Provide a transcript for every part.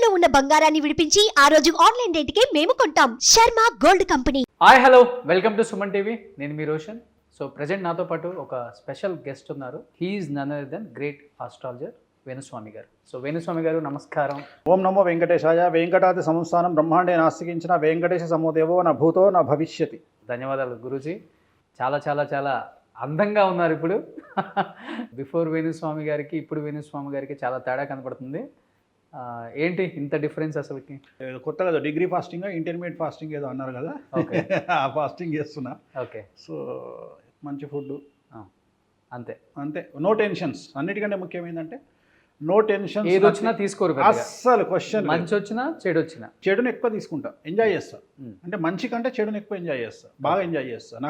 ఇంట్లో ఉన్న బంగారాన్ని విడిపించి ఆ రోజు ఆన్లైన్ రేటుకే మేము కొంటాం. Sharma gold company. Hi hello, welcome to Suman TV. నేను మీ రోషన్. సో ప్రజెంట్ నాతో పాటు ఒక స్పెషల్ గెస్ట్ ఉన్నారు. He is none other than great astrologer Venuswamy గారు. సో వేణుస్వామి గారు నమస్కారం. ఓం నమో వెంకటేశాయ. వెంకటాది సంస్థానం బ్రహ్మాండే నాస్తికించిన వెంకటేశ సమోదేవో నా భూతో నా భవిష్యతి. ధన్యవాదాలు గురూజీ. చాలా చాలా చాలా అందంగా ఉన్నారు ఇప్పుడు. బిఫోర్ వేణుస్వామి గారికి ఇప్పుడు వేణుస్వామి గారికి చాలా తేడా కనపడుతుంది. ఏంటి ఇంత డిఫరెన్స్ అసలుకి? కొత్తగా డిగ్రీ ఫాస్టింగ్ ఇంటర్మీడియట్ ఫాస్టింగ్ ఏదో అన్నారు కదా, ఆ ఫాస్టింగ్ చేస్తున్నా. ఓకే. సో మంచి ఫుడ్ అంతే అంతే, నో టెన్షన్స్. అన్నిటికంటే ముఖ్యం ఏంటంటే నో టెన్షన్. ఏది వచ్చినా తీసుకోరు, అస్సలు క్వశ్చన్. మంచి వచ్చినా చెడు వచ్చినా చెడుని ఎక్కువ తీసుకుంటా, ఎంజాయ్ చేస్తా. అంటే మంచి కంటే చెడుని ఎక్కువ ఎంజాయ్ చేస్తా, బాగా ఎంజాయ్ చేస్తా.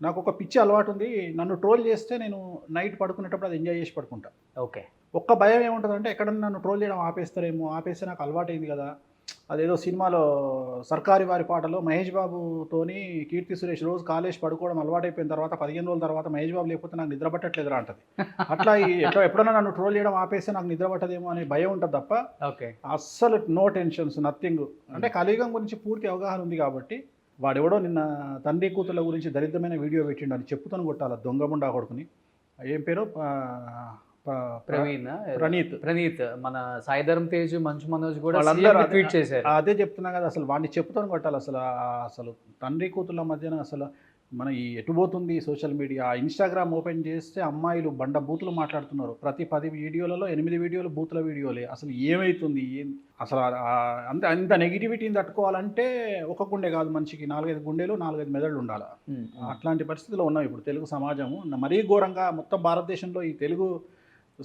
నాకు ఒక పిచ్చి అలవాటు ఉంది. నన్ను ట్రోల్ చేస్తే నేను నైట్ పడుకునేటప్పుడు అది ఎంజాయ్ చేసి పడుకుంటా. ఓకే. ఒక్క భయం ఏముంటుందంటే ఎక్కడన్నా నన్ను ట్రోల్ చేయడం ఆపేస్తే నాకు అలవాటు అయింది కదా. అదేదో సినిమాలో సర్కారీ వారి పాటలో మహేష్ బాబుతోని కీర్తి సురేష్ రోజు కాలేజ్ పడుకోవడం అలవాటైపోయిన తర్వాత 15 రోజుల తర్వాత మహేష్ బాబు లేకపోతే నాకు నిద్ర పట్టట్లేదురా అంటది. అట్లా ఎప్పుడన్నా నన్ను ట్రోల్ చేయడం ఆపేస్తే నాకు నిద్ర పట్టదేమో అనే భయం ఉంటుంది తప్ప అస్సలు నో టెన్షన్స్, నథింగ్. అంటే కలియుగం గురించి పూర్తి అవగాహన ఉంది కాబట్టి. వాడెవడో నిన్న తండ్రి కూతుళ్ళ గురించి దరిద్రమైన వీడియో పెట్టిండు అని చెప్పుతాను కొట్టాల దొంగముండా కొడుకుని. ఏం పేరు? ప్రణీత్. మన సాయిధరం తేజ్, మంచు మనోజ్ కూడా ట్వీట్ చేశారు. అదే చెప్తున్నా కదా, అసలు వాడిని చెప్పుతాను కొట్టాలి. అసలు తండ్రి కూతుళ్ళ మధ్యన అసలు మన ఈ ఎటుపోతుంది సోషల్ మీడియా. ఇన్స్టాగ్రామ్ ఓపెన్ చేస్తే అమ్మాయిలు బండ బూతులు మాట్లాడుతున్నారు. ప్రతి 10 వీడియోలలో 8 వీడియోలు బూతుల వీడియోలే. అసలు ఏమవుతుంది? అసలు అంత నెగిటివిటీని తట్టుకోవాలంటే ఒక గుండె కాదు, మనిషికి 4-5 గుండెలు 4-5 మెదళ్ళు ఉండాలి. అట్లాంటి పరిస్థితిలో ఉన్నాం ఇప్పుడు తెలుగు సమాజము. మరీ ఘోరంగా మొత్తం భారతదేశంలో ఈ తెలుగు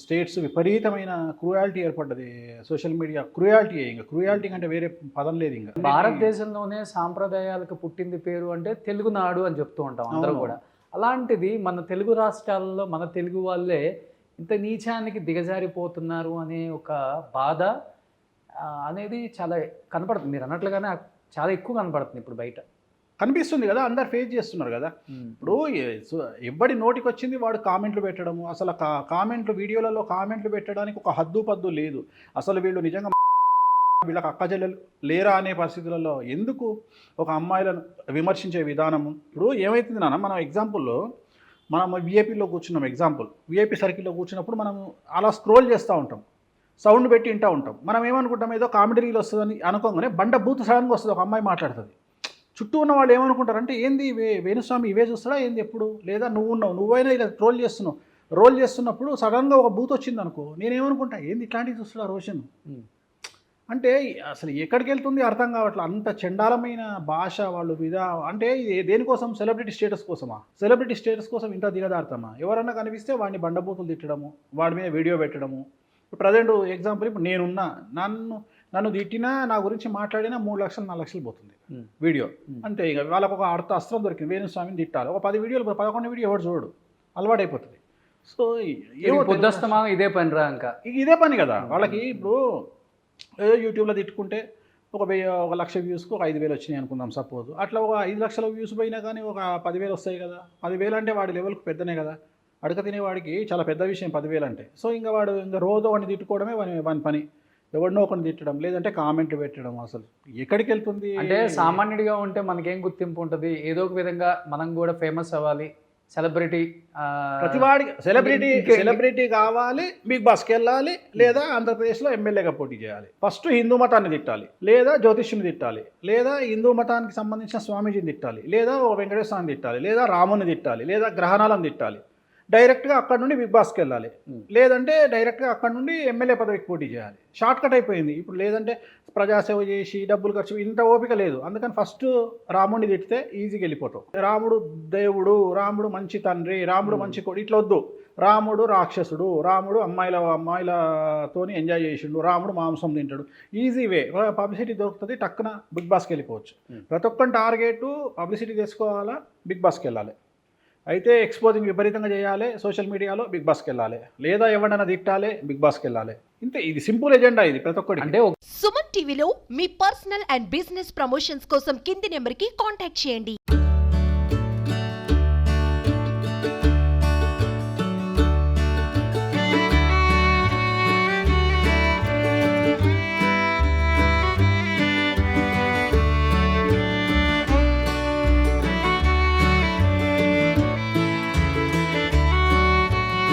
స్టేట్స్ విపరీతమైన క్రూయాలిటీ ఏర్పడ్డది. సోషల్ మీడియా క్రూయాలిటీ అంటే వేరే పదం లేదు. ఇంకా భారతదేశంలోనే సాంప్రదాయాలకు పుట్టింది పేరు అంటే తెలుగునాడు అని చెప్తూ ఉంటాం అందరూ కూడా. అలాంటిది మన తెలుగు రాష్ట్రాల్లో మన తెలుగు వాళ్ళే ఇంత నీచానికి దిగజారిపోతున్నారు అనే ఒక బాధ అనేది చాలా కనపడుతుంది. మీరు అన్నట్లుగానే చాలా ఎక్కువ కనపడుతుంది ఇప్పుడు బయట. కనిపిస్తుంది కదా, అందరు ఫేస్ చేస్తున్నారు కదా. ఇప్పుడు ఎవడి నోటికి వచ్చింది వాడు కామెంట్లు పెట్టడము. అసలు వీడియోలలో కామెంట్లు పెట్టడానికి ఒక హద్దు పద్దు లేదు. అసలు వీళ్ళు నిజంగా వీళ్ళకి అక్కచెల్లెలు లేరా అనే పరిస్థితులలో ఎందుకు ఒక అమ్మాయిలను విమర్శించే విధానము. ఇప్పుడు ఏమవుతుంది నాన్న, మనం ఎగ్జాంపుల్లో మనం విఐపీలో కూర్చున్నాం. విఐపీ సర్కిల్లో కూర్చున్నప్పుడు మనం అలా స్క్రోల్ చేస్తూ ఉంటాం, సౌండ్ పెట్టి వింటూ ఉంటాం. మనం ఏమనుకుంటాం, ఏదో కామెడీ రీల్ వస్తుందని అనుకోగానే బండ బూత్ సడన్గా వస్తుంది, ఒక అమ్మాయి మాట్లాడుతుంది. చుట్టూ ఉన్న వాళ్ళు ఏమనుకుంటారంటే ఏంది వేణుస్వామి ఇవే చూస్తాడా ఏంది ఎప్పుడు, లేదా నువ్వైనా ఇలా రోల్ చేస్తున్నప్పుడు సడన్గా ఒక బూత్ వచ్చింది అనుకో, నేనేమనుకుంటా ఏంది ఇట్లాంటివి చూస్తాడా రోషన్ అంటే. అసలు ఎక్కడికి వెళ్తుంది అర్థం కావట్లేదు. అంత చండాలమైన భాష వాళ్ళు అంటే దేనికోసం? సెలబ్రిటీ స్టేటస్ కోసమా? సెలబ్రిటీ స్టేటస్ కోసం ఇంత దిగదారుతామా? ఎవరన్నా కనిపిస్తే వాడిని బండబూతులు తిట్టడము, వాడి మీద వీడియో పెట్టడము. ప్రజెంట్ ఎగ్జాంపుల్, ఇప్పుడు నేనున్నా, నన్ను తిట్టినా నా గురించి మాట్లాడినా 3 లక్షలు 4 లక్షలు పోతుంది వీడియో. అంతే. ఇక వాళ్ళకు ఒక అస్త్రం దొరికింది, వేణుస్వామిని తిట్టాలి. ఒక 10 వీడియోలు 11 వీడియో ఎవరు చూడు, అలవాటైపోతుంది. సో ఇదే పని రా, ఇంకా ఇదే పని కదా వాళ్ళకి. ఇప్పుడు ఏదో యూట్యూబ్లో తిట్టుకుంటే ఒక 1,00,000 వ్యూస్కి ఒక 5,000 వచ్చినాయి అనుకుందాం సపోజ్. అట్లా ఒక 5 లక్షల వ్యూస్ పోయినా కానీ ఒక 10,000 వస్తాయి కదా. 10,000 అంటే వాడి లెవెల్కి పెద్దనే కదా. అడక తినేవాడికి చాలా పెద్ద విషయం 10,000 అంటే. సో ఇంకా వాడు రోజు వాడిని తిట్టుకోవడమే వాని పని. ఎవరినో ఒకరిని తిట్టడం, లేదంటే కామెంట్లు పెట్టడం. అసలు ఎక్కడికి వెళ్తుంది? అంటే సామాన్యుడిగా ఉంటే మనకేం గుర్తింపు ఉంటుంది? ఏదో ఒక విధంగా మనం కూడా ఫేమస్ అవ్వాలి, సెలబ్రిటీ. ప్రతివాడికి సెలబ్రిటీ కావాలి, బిగ్ బాస్కి వెళ్ళాలి, లేదా ఆంధ్రప్రదేశ్లో ఎమ్మెల్యేగా పోటీ చేయాలి. ఫస్ట్ హిందూ మతాన్ని తిట్టాలి, లేదా జ్యోతిష్యుని తిట్టాలి, లేదా హిందూ మతానికి సంబంధించిన స్వామీజీని తిట్టాలి, లేదా వెంకటేశ్వర స్వామిని తిట్టాలి, లేదా రాముని తిట్టాలి, లేదా గ్రహణాలను తిట్టాలి. డైరెక్ట్గా అక్కడ నుండి బిగ్ బాస్కి వెళ్ళాలి, లేదంటే డైరెక్ట్గా అక్కడ నుండి ఎమ్మెల్యే పదవికి పోటీ చేయాలి. షార్ట్ కట్ అయిపోయింది ఇప్పుడు. లేదంటే ప్రజాసేవ చేసి డబ్బులు ఖర్చు, ఇంత ఓపిక లేదు. అందుకని ఫస్ట్ రాముడిని తిట్టితే ఈజీగా వెళ్ళిపోతావు. రాముడు దేవుడు, రాముడు మంచి తండ్రి, రాముడు మంచి కొడు, ఇట్లా వద్దు. రాముడు రాక్షసుడు, రాముడు అమ్మాయిలతోని ఎంజాయ్ చేసిండు, రాముడు మాంసం తింటాడు. ఈజీ వే, పబ్లిసిటీ దొరుకుతుంది, టక్కున బిగ్ బాస్కి వెళ్ళిపోవచ్చు. ప్రతి ఒక్కరి టార్గెట్ పబ్లిసిటీ తెచ్చుకోవాలా, బిగ్ బాస్కి వెళ్ళాలి. అయితే ఎక్స్పోజింగ్ విపరీతంగా చేయాలి సోషల్ మీడియాలో, బిగ్ బాస్కి వెళ్ళాలి, లేదా ఎవరైనా తిట్టాలి, బిగ్ బాస్కి వెళ్ళాలి. ఇంతే. ఇది సింపుల్ ఎజెండా ఇది ప్రతి ఒక్కటి. అంటే సుమన్ టీవీలో మీ పర్సనల్ అండ్ బిజినెస్ ప్రమోషన్స్ కోసం కింది నెంబర్కి కాంటాక్ట్ చేయండి.